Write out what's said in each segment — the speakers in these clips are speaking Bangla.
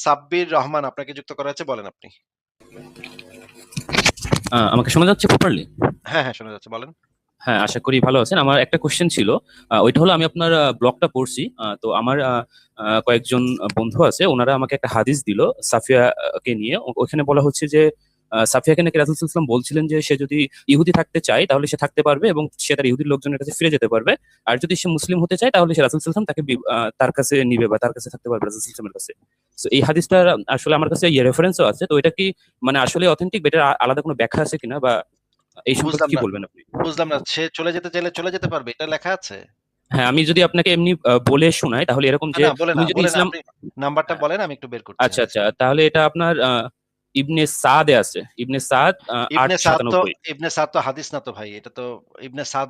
সাব্বির রহমান আপনাকে যুক্ত করা হয়েছে। বলেন আপনি। আমাকে শোনা যাচ্ছে প্রপারলি? হ্যাঁ, হ্যাঁ, শোনা যাচ্ছে। বলেন। হ্যাঁ, আশা করি ভালো আছেন। আমার একটা কোশ্চেন ছিল। ওইটা হলো, আমি আপনার ব্লগটা পড়ছি। তো আমার কয়েকজন বন্ধু আছে, ওনারা আমাকে একটা হাদিস দিল সাফিয়া কে নিয়ে। ওখানে বলা হচ্ছে যে সাফিয়াকে নাকি রাসূল সাল্লাল্লাহু আলাইহি ওয়াসাল্লাম বলছিলেন যে সে যদি ইহুদি থাকতে চায় তাহলে সে থাকতে পারবে এবং সে তার ইহুদি লোকজনের কাছে ফিরে যেতে পারবে। আর যদি সে মুসলিম হতে চায় তাহলে সে রাসূল সাল্লাল্লাহু আলাইহি ওয়াসাল্লাম তাকে তার কাছে নিবে বা তার কাছে থাকতে পারবে, রাসূল সাল্লাল্লাহু আলাইহি ওয়াসাল্লামের কাছে। তো এই হাদিসটা আসলে আমার কাছে রেফারেন্সও আছে। তো এটা কি মানে আসলে অথেন্টিক, বেটার আলাদা কোনো ব্যাখ্যা আছে কিনা, বা এই সম্পর্কে বুঝলাম কি না, বলবেন আপনি? বুঝলাম না। সে চলে যেতে চাইলে চলে যেতে পারবে। এটা লেখা আছে? হ্যাঁ, আমি যদি আপনাকে এমনি বলে শোনাই তাহলে এরকম না, যে না, বলেন, তুমি যদি বলেন ইসলাম। আপনি নাম্বারটা হ্যাঁ, বলেন, আমি একটু বের করছি আচ্ছা আচ্ছা, হাদিসটা। তাহলে এটা আপনার ইবনে সাদে আছে, ইবনে সাদ আট ইবনে সাদ তো সাতানব্বই ইবনে সাদ তো হাদিস না তো ভাই। এটা তো ইবনে সাদ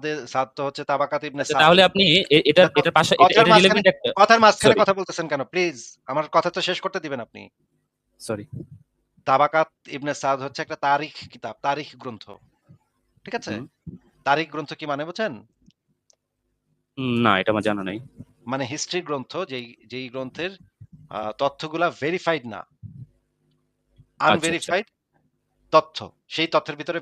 তো হচ্ছে তাবাকাত ইবনে আচ্ছা, সাদ। তাহলে আপনি এটা এটার তো এটার পাশে কথার এটা মাঝখানে রিলেভেন্ট একটা। কথার মাঝখানে সরি, কথা বলতেছেন কেন? প্লিজ আমার কথা তো শেষ করতে দিবেন আপনি। সরি। তাবাকাত ইবনে সাদ হচ্ছে একটা তারিখ কিতাব, তারিখ গ্রন্থ। ঠিক আছে? হুম। তারিখ গ্রন্থ কি মানে বোঝেন? না, এটা আমার জানা নাই। মানে হিস্ট্রি গ্রন্থ, যেই গ্রন্থের তথ্যগুলা ভেরিফাইড না, আচ্ছা আচ্ছা। আনভেরিফাইড তথ্য। সেই তথ্যের ভিতরে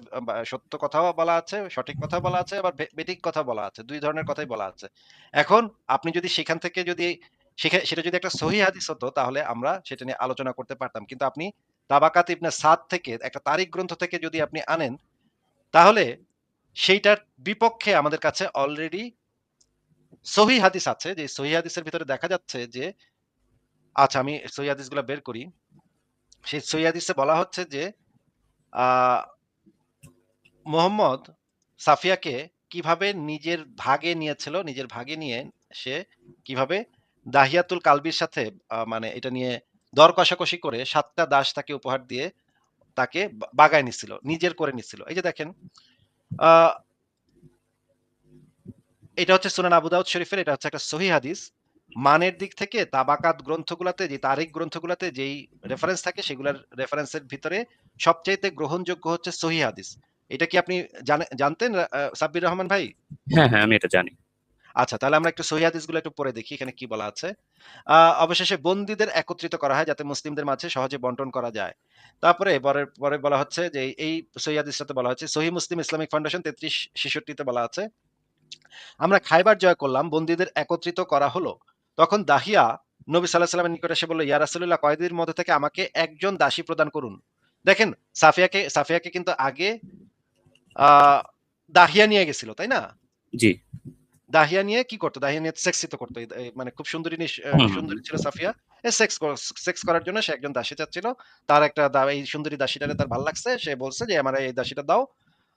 সত্য কথাও বলা আছে, সঠিক কথাও বলা আছে, আবার বেঠিক কথা বলা আছে। ২ ধরনের কথাই বলা আছে। এখন আপনি যদি সেখান থেকে যদি সেটা যদি একটা সহিহ হাদিস হতো তাহলে আমরা সেটা নিয়ে আলোচনা করতে পারতাম। কিন্তু আপনি তাবাকাত ইবনে সাদ থেকে একটা তারিখ গ্রন্থ থেকে যদি আপনি আনেন, তাহলে সেইটার বিপক্ষে আমাদের কাছে অলরেডি সহিহ হাদিস আছে। যে সহিহ হাদিসের ভিতরে দেখা যাচ্ছে যে আচ্ছা, আমি সহিহ হাদিসগুলা বের করি। সেই সহিহ হাদিসে বলা হচ্ছে যে আ মুহাম্মদ সাফিয়াকে কিভাবে নিজের ভাগে নিয়েছিল, নিজের ভাগে নিয়ে সে কিভাবে দাহিয়াতুল কালবির সাথে মানে এটা নিয়ে দর কষাকষি করে ৭ টা দাস তাকে উপহার দিয়ে তাকে বাগায় নিছিল। নিজের করে নিছিল। এই যে দেখেন, আ এটা হচ্ছে সুনান আবু দাউদ শরীফের, এটা হচ্ছে একটা সহিহ হাদিস। মানের দিক থেকে তাবাকাত গ্রন্থগুলাতে যে তারিখ গ্রন্থগুলাতে যেই রেফারেন্স থাকে সেগুলার রেফারেন্সের ভিতরে সবচাইতে গ্রহণযোগ্য হচ্ছে সহিহ হাদিস। এটা কি আপনি জানতেন সাব্বির রহমান ভাই? হ্যাঁ হ্যাঁ, আমি এটা জানি। আচ্ছা, তাহলে আমরা একটু সহিহ হাদিসগুলো একটু পড়ে দেখি এখানে কি বলা আছে। অবশেষে বন্দীদের একত্রিত করা হয় যাতে মুসলিমদের মাঝে সহজে বন্টন করা যায়। তারপরে পরে বলা হচ্ছে যে এই সহিহ হাদিসটাতে বলা হচ্ছে সহিহ মুসলিম ইসলামিক ফাউন্ডেশন ৩৩-৬৬ তে বলা আছে, আমরা খাইবার জয় করলাম, বন্দীদের একত্রিত করা হলো। তখন দাহিয়া নবী সাল্লাল্লাহু আলাইহি ওয়াসাল্লামের নিকট এসে বলল, ইয়া রাসূলুল্লাহ, কয়েদির মধ্যে থেকে আমাকে একজন দাসী প্রদান করুন। দেখেন, সাফিয়াকে কিন্তু আগে আ দাহিয়া নিয়ে গেছিল, তাই না? জি। দাহিয়া নিয়ে কি করতো? দাহিয়া নিয়ে সেক্সই তো করতো। মানে খুব সুন্দরী হুম হুম হুম। সুন্দরী ছিল সাফিয়া। সেক্স করার জন্য সে একজন দাসী চাচ্ছিল। তার একটা এই সুন্দরী দাসীটারে তার ভাল লাগছে। সে বলছে যে, "আমারে এই দাসীটা দাও।"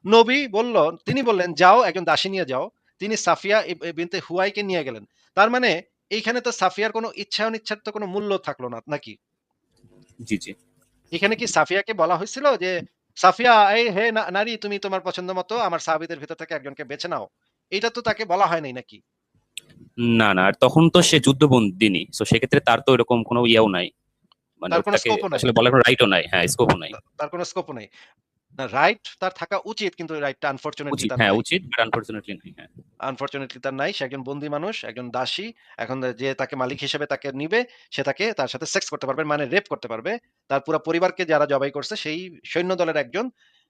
নবী বলল তিনি বললেন, "যাও একজন দাসী নিয়ে যাও।" তিনি সাফিয়া বিনতে হুয়াইকে নিয়ে গেলেন। তার মানে এইখানে তো সাফিয়ার কোনো ইচ্ছা অনিচ্ছার তো কোনো মূল্য থাকলো না, নাকি? জি জি। এখানে কি সাফিয়াকে বলা হয়েছিল যে, "সাফিয়া, এই হে নারী, তুমি তোমার পছন্দ মতো আমার সাহাবীদের ভিতর থেকে একজনকে বেছে নাও।" এইটা তো তাকে বলা হয় নাই, নাকি? না না, আর তখন তো সে যুদ্ধবন্দিনী, তো সেক্ষেত্রে তার তো এরকম কোনো ইয়েও নাই, মানে তার ওর কোনো তাকে স্কোপও নাই। আসলে বলার কোনো রাইটও নাই, হ্যাঁ, স্কোপও নাই। তার কোনো স্কোপও নাই। না, রাইট তার থাকা উচিত, কিন্তু রাইটটা আনফরচুনেটলি উচিত, তার হ্যাঁ নাই। উচিত, বাট আনফরচুনেটলি নাই। হ্যাঁ। আনফরচুনেটলি তার নাই। সে একজন বন্দী মানুষ, একজন দাসী। এখন যে তাকে মালিক হিসেবে তাকে নিবে, সে তার সাথে সেক্স করতে পারবে, মানে রেপ করতে পারবে। তার পুরা পরিবারকে যারা জবাই করছে সেই সৈন্যদলের একজন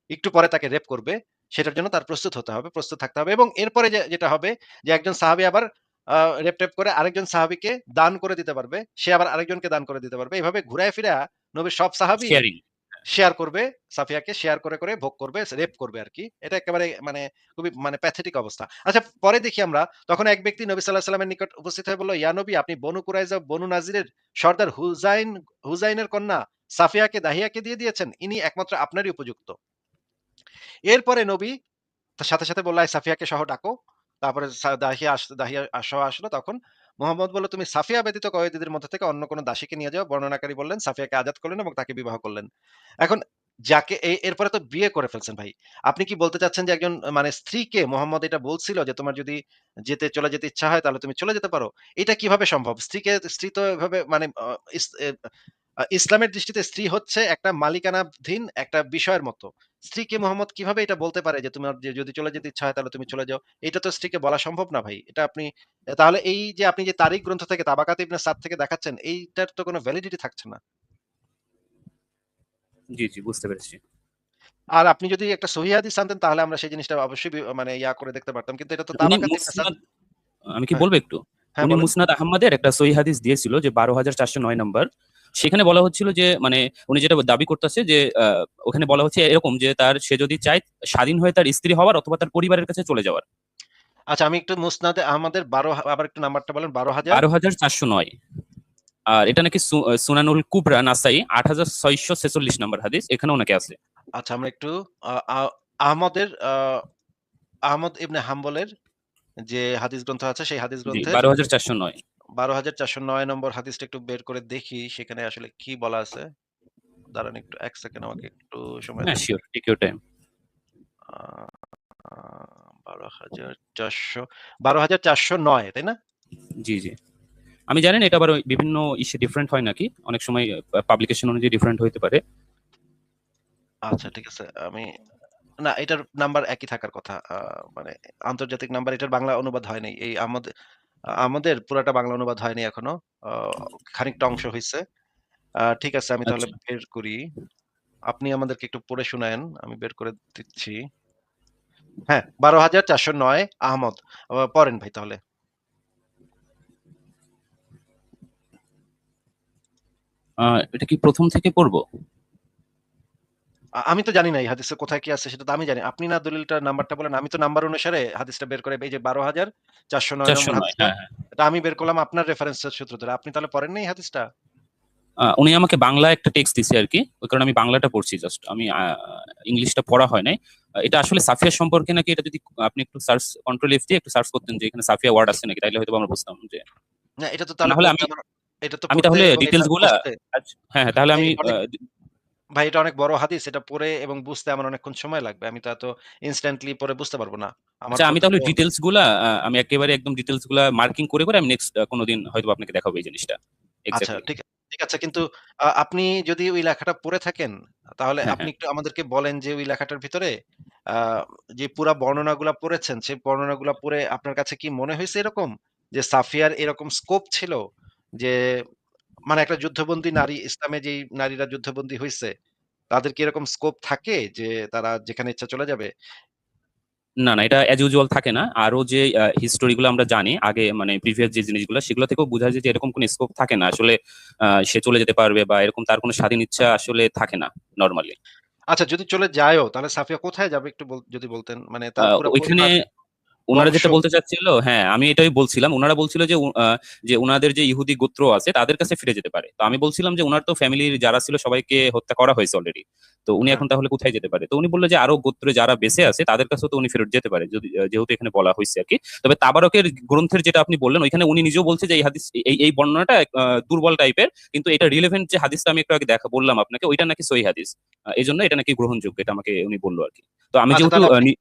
একটু পরে তাকে রেপ করবে। সেটার জন্য তার প্রস্তুত হতে হবে, প্রস্তুত থাকতে হবে এবং এরপরে যেটা হবে যে একজন সাহাবী আবার আ রেপ-টেপ করে আরেকজন সাহাবীকে দান করে দিতে পারবে। সে আবার আরেকজনকে দান করে দিতে পারবে। এভাবে ঘুরায় ফিরা নবীর সব সাহাবী শেয়ারিং। শেয়ার করবে, সাফিয়াকে শেয়ার করে ভোগ করবে, রেপ করবে আরকি। এটা একেবারে মানে খুবই মানে প্যাথেটিক অবস্থা। আচ্ছা, পরে দেখি আমরা, তখন এক ব্যক্তি নবী সাল্লাল্লাহু আলাইহি ওয়াসাল্লামের নিকট উপস্থিত হয়ে বলল, ইয়া নবী, আপনি বনু কুরাইজা, বনু নাজিরের সর্দার হুজাইনের কন্যা সাফিয়াকে দাহিয়াকে দিয়ে দিয়েছেন। ইনি একমাত্র আপনারই উপযুক্ত। এরপরে নবী তার সাথে বলল, সাফিয়াকে সহ ডাকো। তারপরে দাহিয়া সহ আসলো। তখন মুহাম্মদ বলল, তুমি সাফিয়া ব্যতীত কয়েদীদের মধ্যে থেকে অন্য কোন দাসীকে নিয়ে যাও। বর্ণনাকারী বললেন, সাফিয়াকে আজাদ করলেন এবং তাকে বিবাহ করলেন। এখন যাকে এরপরে তো বিয়ে করে ফেলছেন ভাই। আপনি কি বলতে চাচ্ছেন যে একজন মানে স্ত্রীকে মুহাম্মদ এটা বলছিল যে তোমার যদি চলে যেতে ইচ্ছা হয় তাহলে তুমি চলে যেতে পারো। এটা কিভাবে সম্ভব? স্ত্রী তো এভাবে মানে ইস এ ইসলামের দৃষ্টিতে স্ত্রী হচ্ছে একটা মালিকানাধীন একটা বিষয়ের মতো। স্ত্রীকে মুহাম্মদ কিভাবে এটা বলতে পারে যে তোমার যদি চলে যেতে ইচ্ছা হয় তাহলে তুমি চলে যাও। এটা তো স্ত্রীকে বলা সম্ভব না ভাই। এটা আপনি তাহলে এই যে আপনি যে তারিখ গ্রন্থ থেকে তাবাকাত ইবনে সাদ থেকে দেখাচ্ছেন এইটার তো কোনো ভ্যালিডিটি থাকছে না। জি, জি বুঝতে পেরেছি। আর আপনি যদি একটা সহিহ হাদিস আনতেন তাহলে আমরা সেই জিনিসটা অবশ্যই মানে করে দেখতে পারতাম। কিন্তু এটা তো উনি তাবাকাত ইবনে সাদ। মুসনাদ আমি কি হ্যাঁ, বলবো একটু? হ্যাঁ উনি বলেন। মুসনাদ আহমদের একটা সহিহ হাদিস দিয়েছিল যে ১২,৪০৯ নাম্বার। সেখানে বলা হচ্ছিল যে মানে উনি যেটা দাবি করতেছে যে ওখানে বলা হচ্ছে এরকম যে সে যদি চায় স্বাধীন হয়ে তার স্ত্রী হওয়ার অথবা তার পরিবারের কাছে চলে যাওয়ার। আচ্ছা আমি একটু মুসনাদে আহমদের ১২ আবার একটু নাম্বারটা বলেন ১২,০০০। ১২,৪০৯ আর এটা নাকি সুনানুল কুবরা নাসাই ৮,৬৪৬ নাম্বার হাদিস। এখানেও নাকি আছে। আচ্ছা আমরা একটু আ আ আহমদের আহমদ ইবনে হাম্বলের যে হাদিস গ্রন্থ আছে সেই হাদিস জি, গ্রন্থের ১২,৪০৯। ১২,৪০৯ নম্বর হাদিসটা একটু বের করে দেখি সেখানে আসলে কি বলা আছে। দাঁড়ান একটু ১ সেকেন্ড আমাকে একটু সময় হ্যাঁ, দেন। সিওর। Take your time. আ আ ১২,৪০০ ১২,৪০৯ তাই না? জি, জি। আমি জানি না এটা আবার ওই বিভিন্ন ইসে ডিফারেন্ট হয় নাকি? অনেক সময় পাবলিকেশন অনুযায়ী ডিফারেন্ট হইতে পারে। আচ্ছা ঠিক আছে। না এটার নাম্বার একই থাকার কথা। মানে আন্তর্জাতিক নাম্বার এটার বাংলা অনুবাদ হয় নাই। এই আমাদের পুরাটা বাংলা অনুবাদ হয়নি এখনো। আ খানিকটা অংশ হইছে। ঠিক আছে আমি তাহলে আচ্ছা। বের করি। আপনি আমাদেরকে একটু পড়ে শোনায়েন। আমি বের করে দিচ্ছি। হ্যাঁ, ১২,৪০৯ আহমদ। পড়েন ভাই তাহলে। আ এটা কি ১ম থেকে পড়বো? আমি তো জানি না এই হাদিসে কোথায় কি আছে সেটা তো আমি জানি। আপনি না দলিলটার নাম্বারটা বলেন। আমি তো নাম্বার অনুসারে হাদিসটা বের করে এই যে ১২,৪০৯ নম্বর ৪০৯, হাদিসটা। হ্যাঁ, হ্যাঁ। এটা আমি বের করলাম আপনার রেফারেন্সের সূত্র ধরে। আপনি তাহলে পড়েন নাই এই হাদিসটা? উনি আমাকে বাংলা একটা টেক্সট দিছে আরকি। ওই কারণে আমি বাংলাটা পড়ছি জাস্ট। আমি ইংলিশটা পড়া হয় নাই। এটা আসলে সাফিয়া সম্পর্কে নাকি এটা যদি আপনি একটু কন্ট্রোল এফ দিয়ে একটু সার্চ করতেন যে এখানে সাফিয়া ওয়ার্ড আছে নাকি তাইলে হয়তোবা আমরা বুঝতাম যে না এটা তো না তাহলে হলে পড়তে আমি আমার এটা তো আমি পড়তে তাহলে এবং এটা ডিটেইলস গুলা বুঝতে আচ্ছা, হ্যাঁ, হ্যাঁ, তাহলে ভাই আমি এটা অনেক ভাই এটা অনেক বড় হাদিস। এটা পড়ে এবং বুঝতে আমার অনেকক্ষণ সময় লাগবে। আমি তো এত ইনস্ট্যান্টলি পড়ে বুঝতে পারব না। আমার আচ্ছা আমি পড়তে তাহলে তো ডিটেইলস গুলা আমি একেবারে একদম ডিটেইলস গুলা মার্কিং করে আমি নেক্সট কোনদিন হয়তোবা আপনাকে দেখাবো এই জিনিসটা। আচ্ছা এক্সাক্টলি। ঠিক আছে। কিন্তু আপনি যদি ওই লেখাটা পড়ে থাকেন, তাহলে হ্যাঁ, আপনি হ্যাঁ। একটু আমাদেরকে বলেন যে ওই লেখাটার ভিতরে আ যে পুরা বর্ণনাগুলা পড়েছেন, সেই বর্ণনাগুলা পড়ে আপনার কাছে কি মনে হইছে এরকম? যে সাফিয়ার এরকম স্কোপ ছিল যে মানে একটা যুদ্ধবন্দী নারী ইসলামে যেই নারীরা যুদ্ধবন্দী হইছে, তাদের কি এরকম স্কোপ থাকে যে তারা যেখানে ইচ্ছা চলে যাবে? না, না, এটা এস ইউজুয়াল থাকে না। আরো যে হিস্টোরি গুলো আমরা জানি আগে মানে প্রিভিয়াস যে জিনিসগুলো সেগুলো থেকেও বোঝা যায় যে এরকম কোন স্কোপ থাকে না। আসলে সে চলে যেতে পারবে বা এরকম তার কোন স্বাধীন ইচ্ছা আসলে থাকে না নরমালি। আচ্ছা যদি চলে যায়ও তাহলে সাফিয়া কোথায় যাবে একটু যদি বলতেন? মানে তার পুরা ওইখানে পরিবার, উনারা বংশ যেটা বলতে চাচ্ছিল, হ্যাঁ, আমি এটাই বলছিলাম। উনারা বলছিল যে যে উনাদের যে ইহুদি গোত্র আছে তাদের কাছে ফিরে যেতে পারে। তো আমি বলছিলাম যে উনার তো ফ্যামিলির যারা ছিল সবাইকে হত্যা করা হয়েছে অলরেডি। তো উনি হ্যাঁ, এখন তাহলে কোথায় যেতে পারে? তো উনি বলল যে আরো গোত্রে যারা বেঁচে আছে তাদের কাছেও তো উনি ফেরত যেতে পারে। যদি যেহেতু এখানে বলা হইছে আরকি। তবে তাবারকের গ্রন্থের যেটা আপনি বললেন ওইখানে উনি নিজেও বলছে যে এই হাদিস এই বর্ণনাটা দুর্বল টাইপের। কিন্তু এটা রিলেভেন্ট যে হাদিসটা আমি একটু আগে বললাম আপনাকে ওইটা নাকি সহিহ হাদিস। এজন্য এটা নাকি গ্রহণযোগ্য। এটা আমাকে উনি বলল আরকি। তো আমি আচ্ছা যেহেতু তাহলে আপনি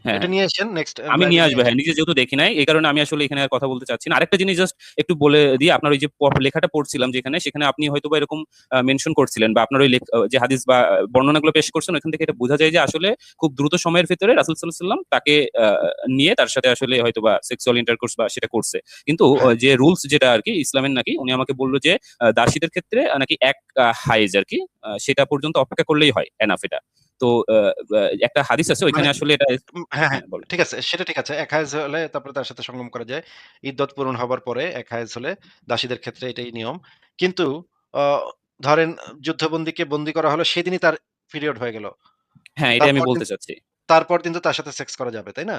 হ্যাঁ, এটা হ্যাঁ। নিয়ে আসেন নেক্সট আমি লাইভে নিয়ে নিয়ে আসবো, হ্যাঁ। আসেন। নিজে যেহেতু দেখি নাই, এই কারণে আমি আসলে এখানে আর কথা বলতে চাচ্ছি না। আরেকটা জিনিস জাস্ট একটু বলে দিই, আপনার ওই যে লেখাটা পড়ছিলাম যেখানে, সেখানে আপনি হয়তোবা এরকম মেনশন করছিলেন বা আপনার ওই যে হাদিস বা বর্ণনাগুলো পেশ করছেন, ওখান থেকে এটা বোঝা যায় যে আসলে খুব দ্রুত সময়ের ভেতরে রাসূল সাল্লাল্লাহু আলাইহি ওয়াসাল্লাম তাকে নিয়ে তার সাথে আসলে হয়তোবা সেক্সুয়াল ইন্টারকোর্স বা সেটা করছে। কিন্তু হ্যাঁ, যে রুলস যেটা আরকি ইসলামের নাকি উনি আমাকে বলল যে দাসীদের ক্ষেত্রে নাকি এক হাইজ আরকি সেটা পর্যন্ত অপেক্ষা করলেই হয়, এনাফ এটা। তো আ আ একটা হাদিস আছে মানে ওইখানে আসলে এটা হ্যাঁ, হ্যাঁ, হ্যাঁ, বলেন। ঠিক আছে। সেটা ঠিক আছে। এক হায়েজ হলে তারপরে তার সাথে সঙ্গম করা যায়। ইদ্যত পূরণ হবার পরে এক হায়েজ হলে দাসীদের ক্ষেত্রে এটাই নিয়ম। কিন্তু অ ধরেন যুদ্ধবন্দীকে বন্দী করা হলো সেদিনই তার পিরিয়ড হয়ে গেল। হ্যাঁ, এটাই আমি তারপর দিন বলতে চাচ্ছি। তারপর দিন তো তার সাথে সেক্স করা যাবে, তাই না?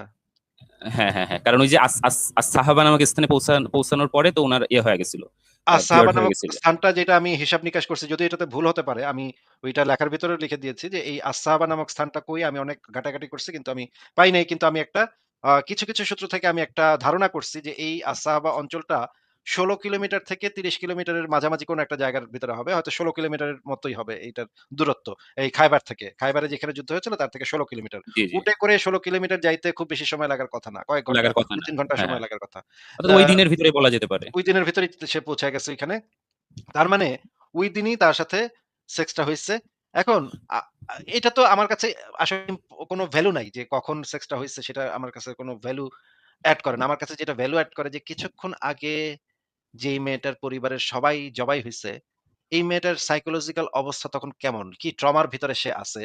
হ্যাঁ, হ্যাঁ, হ্যাঁ। কারণ ওই যে আস আস আস সাহাবা নামক স্থানে পৌঁছানোর পরে তো উনার হয়ে গেছিল। পিরিয়ড আস-সাহাবা হয়ে নামক গেছিল। স্থানটা যেটা আমি হিসাব নিকাশ করছি, যদিও এটাতে ভুল হতে পারে। আমি ওইটা লেখার ভেতরেও লিখে দিয়েছি যে, এই আস-সাহাবা নামক স্থানটা কই আমি অনেক ঘাটাঘাটি করছি কিন্তু আমি পাই নাই। কিন্তু আমি একটা কিছু সূত্র থেকে আমি একটা ধারণা করছি যে, এই আস-সাহাবা অঞ্চলটা ১৬ কিলোমিটার থেকে ৩০ কিলোমিটারের মাঝামাঝি কোনো একটা জায়গার ভিতরে হবে। হয়তো ১৬ কিলোমিটারের মতোই হবে এইটার দূরত্ব। এই খায়বার থেকে। খায়বারে যেখানে যুদ্ধ হয়েছিল তার থেকে ১৬ কিলোমিটার। জি, জি। উটে করে ১৬ কিলোমিটার যাইতে খুব বেশি সময় লাগার কথা না। কয়েক ঘন্টা, লাগার কথা না। ২-৩ ঘন্টা হ্যাঁ, সময় হ্যাঁ। লাগার কথা। অর্থাৎ তা ওই দিনের ভিতরে বলা যেতে পারে। ওই দিনের ভেতরেই সে পৌঁছায় গেছে ওইখানে। তার মানে ওই দিনই তার সাথে সেক্সটা হইছে। এখন আ আ এটা তো আমার কাছে আসলে কোনো ভ্যালু নাই যে কখন সেক্সটা হইছে সেটা আমার কাছে কোনো ভ্যালু এড করে না। আমার কাছে যেটা ভ্যালু এড করে যে কিছুক্ষণ আগে যেই মেয়েটার পরিবারের সবাই জবাই হইছে, এই মেয়েটার সাইকোলজিক্যাল অবস্থা তখন কেমন? কি ট্রমার ভিতরে সে আছে?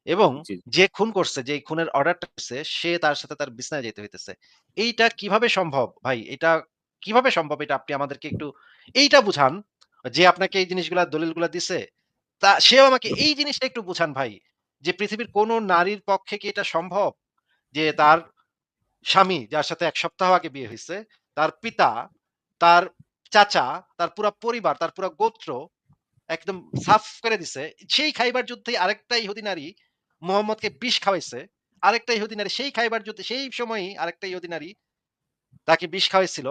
এবং জি, যে খুন করছে, যেই খুনের অর্ডারটা করছে, সে তার সাথে তার বিছানায় যাইতে হইতেছে। এইটা কিভাবে সম্ভব ভাই? এটা কিভাবে সম্ভব? এটা আপনি আমাদেরকে একটু এইটা বুঝান। যে আপনাকে এই জিনিসগুলা দলিলগুলা দিছে, সেও আমাকে এই জিনিসটা একটু বুঝান ভাই। যে পৃথিবীর কোন নারীর পক্ষে কি এটা সম্ভব? যে তার স্বামী যার সাথে ১ সপ্তাহ আগে বিয়ে হইছে, তার পিতা, তার চাচা, তার পুরা পরিবার, তার পুরা গোত্র একদম সাফ করে দিছে। সেই খাইবার যুদ্ধে আরেকটা ইহুদি নারী মুহাম্মদকে বিষ খাওয়াইছে। আরেকটা ইহুদি নারী সেই খাইবার যুদ্ধে সেই সময়ই আরেকটা ইহুদি নারী তাকে বিষ খাওয়াইছিল।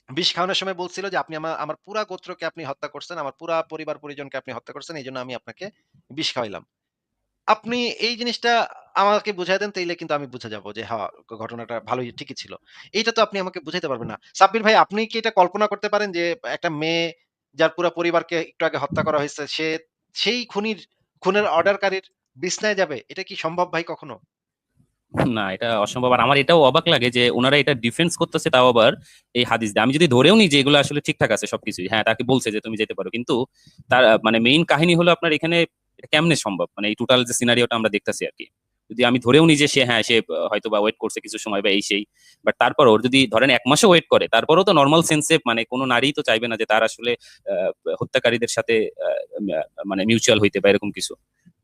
বিষ খাওয়ানোর সময় বলছিল যে, "আপনি আমার পুরা গোত্রকে আপনি হত্যা করছেন। আমার পুরা পরিবার-পরিজনকে আপনি হত্যা করছেন। এজন্য আমি আপনাকে বিষ খাওয়াইলাম।" আপনি এই জিনিসটা আমাকে বুঝায় দেন তাইলে কিন্তু আমি বুঝে যাব যে হ্যাঁ, ঘটনাটা ভালোই ঠিকই ছিল। এইটা তো আপনি আমাকে বুঝাইতে পারবেন না। সাব্বির ভাই আপনি কি এটা কল্পনা করতে পারেন যে একটা মেয়ে যার পুরা পরিবারকে একটু আগে হত্যা করা হইছে সে সেই খুনের অর্ডারকারীর বিছনায় যাবে? এটা কি সম্ভব ভাই কখনো? না, এটা অসম্ভব। আর আমার এটাও অবাক লাগে যে ওনারা এটা ডিফেন্স করতেছে, তাও আবার এই হাদিস দিয়ে। আমি যদি ধরেও নিই যে এগুলো আসলে ঠিকঠাক আছে সবকিছুই, হ্যাঁ তাকে বলছে যে তুমি যেতে পারো, কিন্তু তার মানে মেইন কাহিনী হলো আপনার এখানে এটা কেমনে সম্ভব, মানে এই টোটাল যে সিনারিওটা আমরা দেখতেছি আর কি। যদি আমি ধরেও নিই যে সে হ্যাঁ সে হয়তো বা ওয়েট করছে কিছু সময় বা এই সেই, বাট তারপর ওর যদি ধরেন 1 মাসও ওয়েট করে, তারপরও তো নর্মাল সেন্সে মানে কোনো নারী তো চাইবে না যে তার আসলে আহ, হত্যাকারীদের সাথে মানে মিউচুয়াল হইতে বা এরকম কিছু।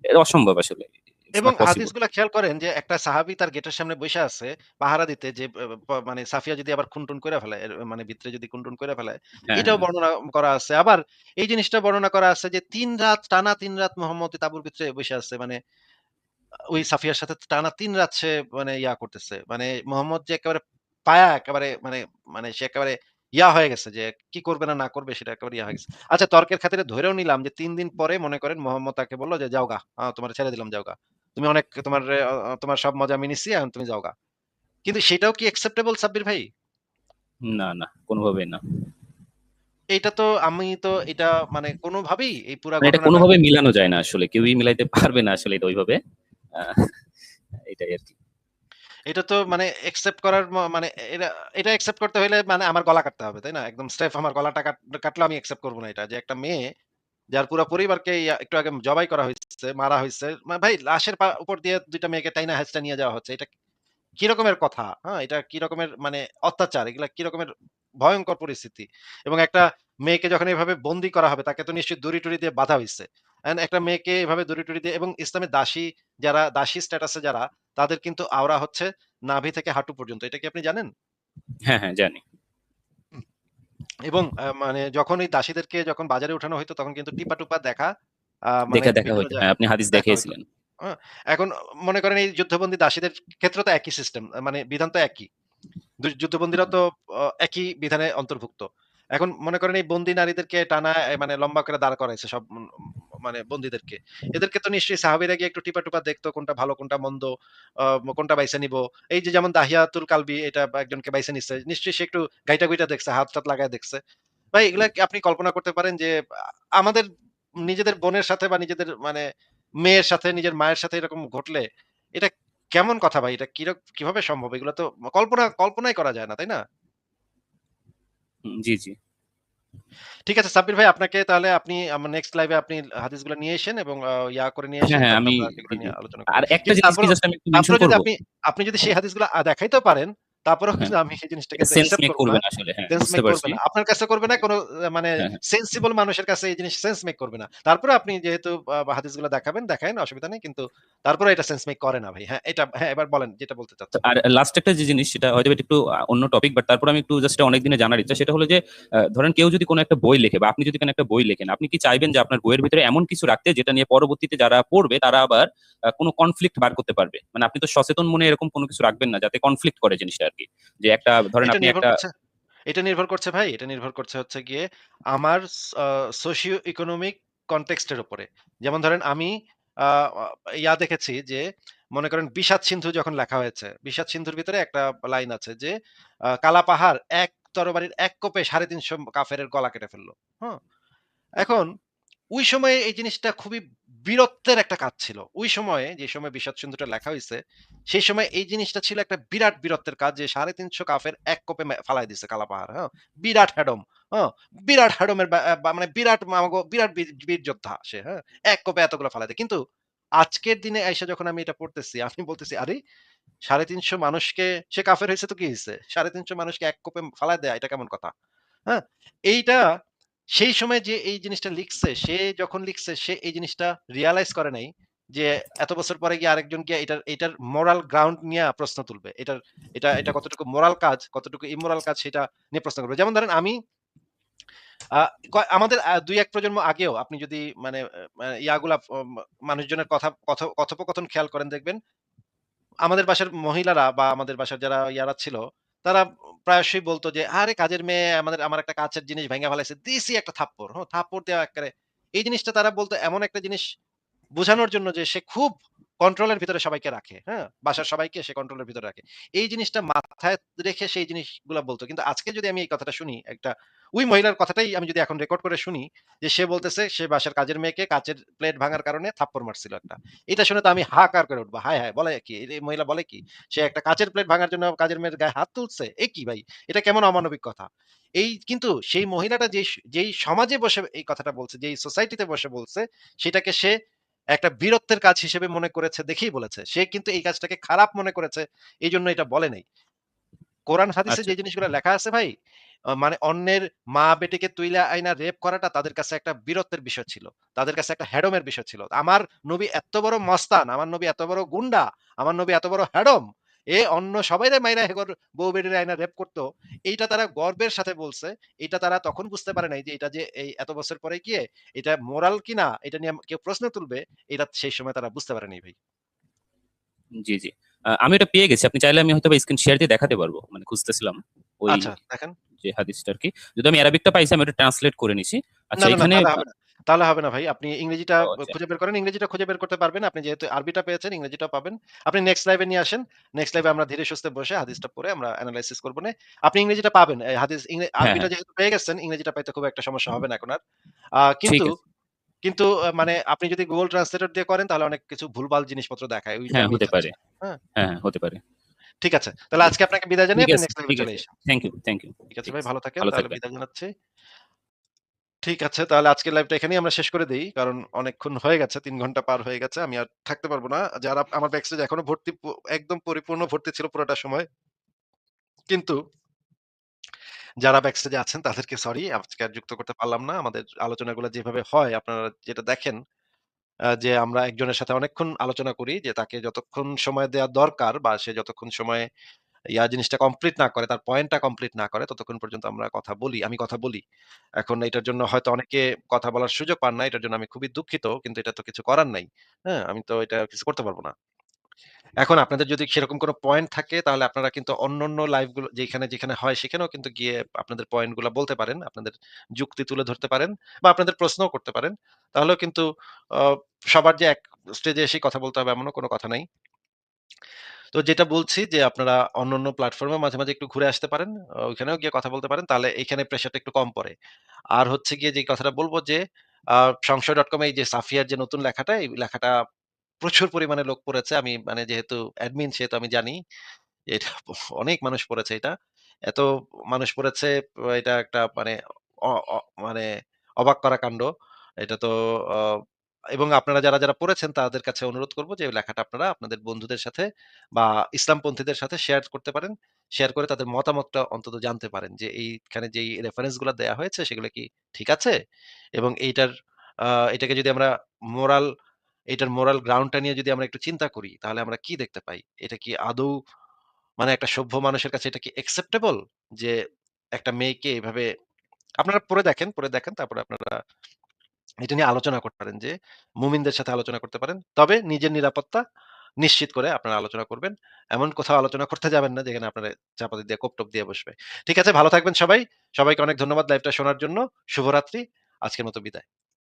এটা অসম্ভব আসলে, ইটস এবং নট পসিবল। হাদিসগুলা খেয়াল করেন যে একটা সাহাবী তার গেটের সামনে বইসা আছে পাহারা দিতে যে মানে সাফিয়া যদি আবার খুন-টুন কইরা ফেলে, মানে ভিতরে যদি খুন-টুন কইরা ফেলে, হ্যাঁ, এটাও হ্যাঁ, বর্ণনা করা আছে। আবার এই জিনিসটা বর্ণনা করা আছে যে ৩ রাত টানা ৩ রাত মুহাম্মদ তাঁবুর ভিতরে বইসা আছে। মানে ওই সাফিয়ার সাথে টানা ৩ রাত সে মানে করতেছে। মানে মোহাম্মদ যে একেবারে পায়া একেবারে মানে মানে সে একেবারে হয়ে গেছে যে কি করবে না, না করবে সেটা একেবারে হয়ে গেছে। আচ্ছা তর্কের খাতিরে ধরেও নিলাম যে ৩ দিন পরে মনে করেন মোহাম্মদ তাকে বলল যে, "যাওগা। তোমারে ছেড়ে দিলাম যাওগা। তুমি অনেক তোমার সব মজা আমি নিছি এখন তুমি যাওগা।" কিন্তু সেটাও কি অ্যাকসেপ্টেবল সাব্বির ভাই? না, না, কোনোভাবেই না। এইটা তো আমি তো এটা মানে কোনোভাবেই এই পুরা মানে এটা ঘটনাটা কোনোভাবে মিলানো যায় না আসলে। কেউই মিলাইতে পারবে না আসলে এটা ওইভাবে। আহ এটাই আরকি। এটা তো মানে একসেপ্ট করার মানে এটা এটা একসেপ্ট করতে হইলে মানে আমার গলা কাটতে হবে, তাই না? একদম স্রেফ আমার গলাটা কাটলেও আমি একসেপ্ট করব না এটা। যে একটা মেয়ে যার পুরা পরিবারকে একটু আগে জবাই করা হইছে, মারা হইছে। ভাই লাশের উপর দিয়ে ২ টা মেয়েকে টাইনা হেঁচড়া নিয়ে যাওয়া হচ্ছে। এটা কি রকমের কথা? হ্যাঁ? এটা কি রকমের মানে অত্যাচার? এগুলা কি রকমের ভয়ংকর পরিস্থিতি? এবং একটা মেয়েকে যখন এভাবে বন্দী করা হবে তাকে তো নিশ্চয়ই দড়ি-টড়ি দিয়ে বাঁধা হইছে। একটা মেয়েকে এভাবে দড়ি-টড়ি দিয়ে এবং ইসলামের দাসী স্ট্যাটাসে যারা তাদের কিন্তু আওরা হচ্ছে নাভি থেকে হাঁটু পর্যন্ত। এটা কি আপনি জানেন? হ্যাঁ, হ্যাঁ, জানি। হুম। এবং মানে যখন এই দাসীদেরকে যখন বাজারে উঠানো হইতো তখন কিন্তু টিপা-টুপা দেখা মানে দেখা ভিতরে হইতো। হ্যাঁ, আপনি হাদিস দেখা হইতো। দেখিয়েছিলেন। হ্যাঁ? এখন মনে করেন এই যুদ্ধবন্দী দাসীদের ক্ষেত্রেও তো একই সিস্টেম। মানে বিধান তো একই। যুদ্ধবন্দীরাও তো একই বিধানে অন্তর্ভুক্ত। এখন মনে করেন এই বন্দী নারীদেরকে টানা মানে লম্বা করে দাঁড় করাইছে সব মানে বন্দীদেরকে। এদেরকে তো নিশ্চয়ই সাহাবীরা গিয়ে একটু টিপা-টুপা দেখতো কোনটা ভালো কোনটা মন্দ, কোনটা বাইছে নিবো। এই যে যেমন দাহিয়াতুল কালবি এটা একজনকে বাইছে নিছে। নিশ্চয়ই সে একটু গাইটা-গুইটা দেখছে, হাত-টাত লাগায় দেখছে। ভাই এগুলা কি আপনি কল্পনা করতে পারেন যে আমাদের নিজেদের বোনের সাথে বা নিজেদের মানে মেয়ের সাথে, নিজের মায়ের সাথে এরকম ঘটলে এটা কেমন কথা ভাই? এটা কিভাবে সম্ভব? এগুলো তো কল্পনাই করা যায় না, তাই না? জি, জি। ঠিক আছে সাব্বির ভাই আপনাকে তাহলে আপনি আমার নেক্সট লাইভে আপনি হাদিসগুলো নিয়ে এসেন এবং করে নিয়ে হ্যাঁ, এসেন। হ্যাঁ, তারপর আমি আমরা সেগুলো জি, জি। নিয়ে আলোচনা করি। আর একটা কিন্তু জিনিস কি জাস্ট আমি একটু মেনশন তারপরেও যদি করব। আপনি যদি সেই হাদিসগুলো দেখাইতেও পারেন, তারপরেও হ্যাঁ, কিন্তু আমি সেই জিনিসটা এটা কিন্তু সেন্স অ্যাকসেপ্ট মেক করব না। করবে না আসলে। হ্যাঁ, সেন্স বুঝতে মেক করবে পারছি। না। আপনার কাছে করবে না, কোন মানে হ্যাঁ, হ্যাঁ। সেনসিবল মানুষের কাছে এই জিনিস সেন্স মেক করবে না। তারপরেও আপনি যেহেতু হাদিসগুলো দেখাবেন, দেখায়েন অসুবিধা নেই। কিন্তু তারপরেও এটা সেন্স মেক করে না ভাই। হ্যাঁ, এবার বলেন যেটা বলতে চাচ্ছেন। আর লাস্ট একটা যে জিনিস সেটা হয়তো একটু অন্য টপিক, বাট তারপর আমি একটু জাস্ট অনেক দিনে জানার ইচ্ছা, সেটা হলো যে ধরেন কেউ যদি কোনো একটা বই লেখে বা আপনি যদি কোনো একটা বই লেখেন, আপনি কি চাইবেন যে আপনার বইয়ের ভিতরে এমন কিছু রাখতে যেটা নিয়ে পরবর্তীতে যারা পড়বে তারা আবার কোনো কনফ্লিক্ট বার করতে পারবে? মানে আপনি তো সচেতন মনে এরকম কোনো কিছু রাখবেন না যাতে কনফ্লিক্ট করে জিনিসটা আর কি। যে একটা ধরেন এটা আপনি নির্ভর একটা করছে এটা নির্ভর করছে ভাই। এটা নির্ভর করছে হচ্ছে গিয়ে আমার সোশিও ইকোনমিক কনটেক্সট এর উপরে। যেমন ধরেন আমি আ আ দেখেছি যে মনে করেন বিষাদ সিন্ধু যখন লেখা হয়েছে। বিষাদ সিন্ধুর ভিতরে একটা লাইন আছে যে কালা পাহাড় এক তরবারির এক কোপে ৩৫০ কাফেরের গলা কেটে ফেলল। হুম? এখন ওই সময়ে এই জিনিসটা খুবই বীরত্বের একটা কাজ ছিল। ওই সময়ে যে সময় বিষাদ সিন্ধুটা লেখা হইছে, সেই সময় এই জিনিসটা ছিল একটা বিরাট বীরত্বের কাজ যে ৩৫০ কাফের এক কোপে ফালায় দিছে কালা পাহাড়, হ্যাঁ? বিরাট হ্যাডম। হ্যাঁ? বিরাট হ্যাডমের মানে বিরাট আমাগো বিরাট বীর যোদ্ধা সে, হ্যাঁ? এক কোপে এতগুলো ফালায় দেয়। কিন্তু আজকের দিনে আইসা যখন আমি এটা পড়তেছি, আমি বলতেছি, "আরে ৩৫০ মানুষকে সে কাফের হইছে তো কি হইছে? ৩৫০ মানুষকে এক কোপে ফালায় দেয়া এটা কেমন কথা?" হ্যাঁ? এইটা সেই সময় যে এই জিনিসটা লিখছে, সে যখন লিখছে সে এই জিনিসটা রিয়ালাইজ করে নাই যে এত বছর পরে গিয়ে আরেকজন গিয়ে এটার মোরাল গ্রাউন্ড নিয়া প্রশ্ন তুলবে। এটা কতটুকু মোরাল কাজ, কতটুকু ইমোরাল কাজ সেটা নিয়ে প্রশ্ন করবে। যেমন ধরেন আমি আ আমাদের ২-১ প্রজন্ম আগেও আপনি যদি মানে ইয়াগুলা মানুষজনের কথোপকথন খেয়াল করেন দেখবেন আমাদের বাসার মহিলারা বা আমাদের বাসার যারা ইয়ারা ছিল, তারা প্রায়শই বলত যে, "আরে কাজের মেয়ে আমার একটা কাঁচের জিনিস ভাইঙা ফেলাইছে। দিছি একটা থাপ্পড়।" থাপ্পড় দেওয়া এক্কারে এই জিনিসটা তারা বলতো এমন একটা জিনিস বোঝানোর জন্য যে সে খুব কন্ট্রোলের ভিতরে সবাইকে রাখে। হ্যাঁ? বাসার সবাইকে সে কন্ট্রোলের ভিতরে রাখে। এই জিনিসটা মাথায় রেখে সেই জিনিসগুলা বলত। কিন্তু আজকে যদি আমি এই কথাটা শুনি ওই মহিলার কথাটাই আমি যদি এখন রেকর্ড করে শুনি যে সে বলতেছে সে বাসার কাজের মেয়েকে কাঁচের প্লেট ভাঙার কারণে থাপ্পড় মারছিল একটা। এটা শুনে তো আমি হাহাকার করে উঠবো। হায়, হায়! বলে কি? এই মহিলা বলে কি? সে একটা কাঁচের প্লেট ভাঙার জন্য কাজের মেয়ের গায়ে হাত তুলছে? এ কি ভাই? এটা কেমন অমানবিক কথা? কিন্তু সেই মহিলাটা যেই সমাজে বসে এই কথাটা বলছে, যেই সোসাইটিতে বসে বলছে, সেটাকে সে একটা বীরত্বের কাজ হিসেবে মনে করেছে দেখেই বলেছে। সে কিন্তু এই কাজটাকে খারাপ মনে করেছে। এজন্য এটা বলে নাই। কোরআন হাদিসে আচ্ছা। যে জিনিসগুলো লেখা আছে ভাই, মানে অন্যের মা বেটিকে তুইলা আইনা রেপ করাটা তাদের কাছে একটা বীরত্বের বিষয় ছিল। তাদের কাছে একটা হ্যাডমের বিষয় ছিল। আমার নবী এত বড় মস্তান, আমার নবী এত বড় গুন্ডা, আমার নবী এত বড় হ্যাডম। অন্য সবাইরে মাইরা হেগর বউ বেটিরে আইনা রেপ করত। এইটা তারা গর্বের সাথে বলছে। এটা তারা তখন বুঝতে পারে নাই যে এটা যে এই এত বছর পরে গিয়ে এটা মোরাল কিনা এটা নিয়ে কেউ প্রশ্ন তুলবে, এটা সেই সময় তারা বুঝতে পারে নাই ভাই। জি, জি। আমি এটা পেয়ে গেছি। আপনি চাইলে আমি হয়তোবা স্ক্রিন শেয়ার দিয়ে দেখাতে পারবো। মানে খুঁজতেছিলাম ওই আচ্ছা, দেখেন। যে হাদিসটা আরকি। যদি আমি অ্যারাবিকটা পাইছি আমি ওটা ট্রান্সলেট করে নিছি। না, আচ্ছা না, না, এখানে তাহলে হবে না। তাহলে হবে না ভাই। আপনি ইংরেজিটা ও আচ্ছা। খুঁজে বের করেন। ইংরেজিটা খুঁজে বের করতে পারবেন। আপনি যেহেতু আরবিটা পেয়েছেন, ইংরেজিটাও পাবেন। আপনি নেক্সট লাইভে নিয়ে আসেন। নেক্সট লাইভে আমরা ধীরে সুস্থে বসে হাদিসটা পড়ে আমরা এনালাইসিস করব নে। আপনি ইংরেজিটা পাবেন। এই হাদিস হ্যাঁ, আরবিটা হ্যাঁ। যেহেতু পেয়ে গেছেন, ইংরেজিটা পাইতে খুব একটা সমস্যা হবে না এখন আর। আ ঠিক কিন্তু আছে। কিন্তু মানে আপনি যদি Google Translator দিয়ে করেন তাহলে অনেক কিছু ভুলভাল জিনিসপত্র দেখায়। ওইটা হ্যাঁ, আমি হতে চাচ্ছি পারে। না। হ্যাঁ? হ্যাঁ, হ্যাঁ, হতে পারে। ঠিক আছে। তাহলে আজকে আপনাকে বিদায় জানিয়ে ঠিক আপনি আছে, নেক্সট লাইভে ঠিক চলে আছে। এসেন। Thank you, thank you. ঠিক আছে ঠিক ভাই, আছে। ভালো থাকেন। ভালো তাহলে থাকবেন। বিদায় জানাচ্ছি। ঠিক আছে। তাহলে আজকের লাইভটা এখানেই আমরা শেষ করে দেই। কারণ অনেকক্ষণ হয়ে গেছে। ৩ ঘন্টা পার হয়ে গেছে। আমি আর থাকতে পারব না। যারা আমার ব্যাকস্টেজ এখনো ভর্তি একদম পরিপূর্ণ ভর্তি ছিল পুরোটা সময়। কিন্তু যারা ব্যাকস্টেজে আছেন তাদেরকে সরি আজকে আর যুক্ত করতে পারলাম না। আমাদের আলোচনাগুলো যেভাবে হয় আপনারা যেটা দেখেন যে আমরা একজনের সাথে অনেকক্ষণ আলোচনা করি যে তাকে যতক্ষণ সময় দেওয়া দরকার বা সে যতক্ষণ সময় জিনিসটা কমপ্লিট না করে, তার পয়েন্টটা কমপ্লিট না করে ততক্ষণ পর্যন্ত আমি কথা বলি। এখন এটার জন্য হয়তো অনেকে কথা বলার সুযোগ পান না। এটার জন্য আমি খুবই দুঃখিত। কিন্তু এটা তো কিছু করার নাই। হ্যাঁ? আমি তো এটা কিছু করতে পারব না। এখন আপনাদের যদি সেরকম কোনো পয়েন্ট থাকে তাহলে আপনারা কিন্তু অন্যান্য লাইভ গুলো যেখানে হয় সেখানেও কিন্তু গিয়ে আপনাদের পয়েন্ট গুলা বলতে পারেন। আপনাদের যুক্তি তুলে ধরতে পারেন বা আপনাদের প্রশ্নও করতে পারেন। তাহলেও কিন্তু আ সবার যে এক স্টেজে এসেই কথা বলতে হবে এমনও কোনো কথা নাই। তো যেটা বলছি যে আপনারা অন্যান্য প্ল্যাটফর্মে মাঝে, মাঝে একটু ঘুরে আসতে পারেন। ওইখানেও গিয়ে কথা বলতে পারেন। তাহলে এখানে প্রেশারটা একটু কম পড়ে। আর হচ্ছে গিয়ে যে কথাটা বলব যে আ সংশয়.com এ এই যে সাফিয়ার যে নতুন লেখাটা, এই লেখাটা প্রচুর পরিমাণে লোক পড়েছে। আমি মানে যেহেতু অ্যাডমিন সেহেতু আমি জানি। এটা অনেক মানুষ পড়েছে এটা। এত মানুষ পড়েছে এটা একটা মানে অ অ মানে অবাক করা কাণ্ড। এটা তো অ এবং আপনারা যারা পড়েছেন তাদের কাছে অনুরোধ করব যে লেখাটা আপনারা আপনাদের বন্ধুদের সাথে বা ইসলামপন্থীদের সাথে শেয়ার করতে পারেন। শেয়ার করে তাদের মতামতটা অন্তত জানতে পারেন যে এইখানে যেই রেফারেন্স গুলা দেয়া হয়েছে সেগুলো কি ঠিক আছে? এবং আ এটাকে যদি আমরা মোরাল এটার মোরাল গ্রাউন্ড টা নিয়ে যদি আমরা একটু চিন্তা করি তাহলে আমরা কি দেখতে পাই? এটা কি আদৌ মানে একটা সভ্য মানুষের কাছে এটা কি অ্যাকসেপ্টেবল? যে একটা মেয়েকে এভাবে আপনারা পড়ে দেখেন তারপরে আপনারা এটা নিয়ে আলোচনা করতে পারেন যে মুমিনদের সাথে আলোচনা করতে পারেন। তবে নিজের নিরাপত্তা নিশ্চিত করে আপনারা আলোচনা করবেন। এমন কোথাও আলোচনা করতে যাবেন না যেখানে আপনারা চাপাতি দিয়ে কোপটোপ দিয়ে বসবে। ঠিক আছে, ভালো থাকবেন সবাই। সবাইকে অনেক ধন্যবাদ লাইভটা শোনার জন্য। শুভরাত্রি। আজকের মতো বিদায়।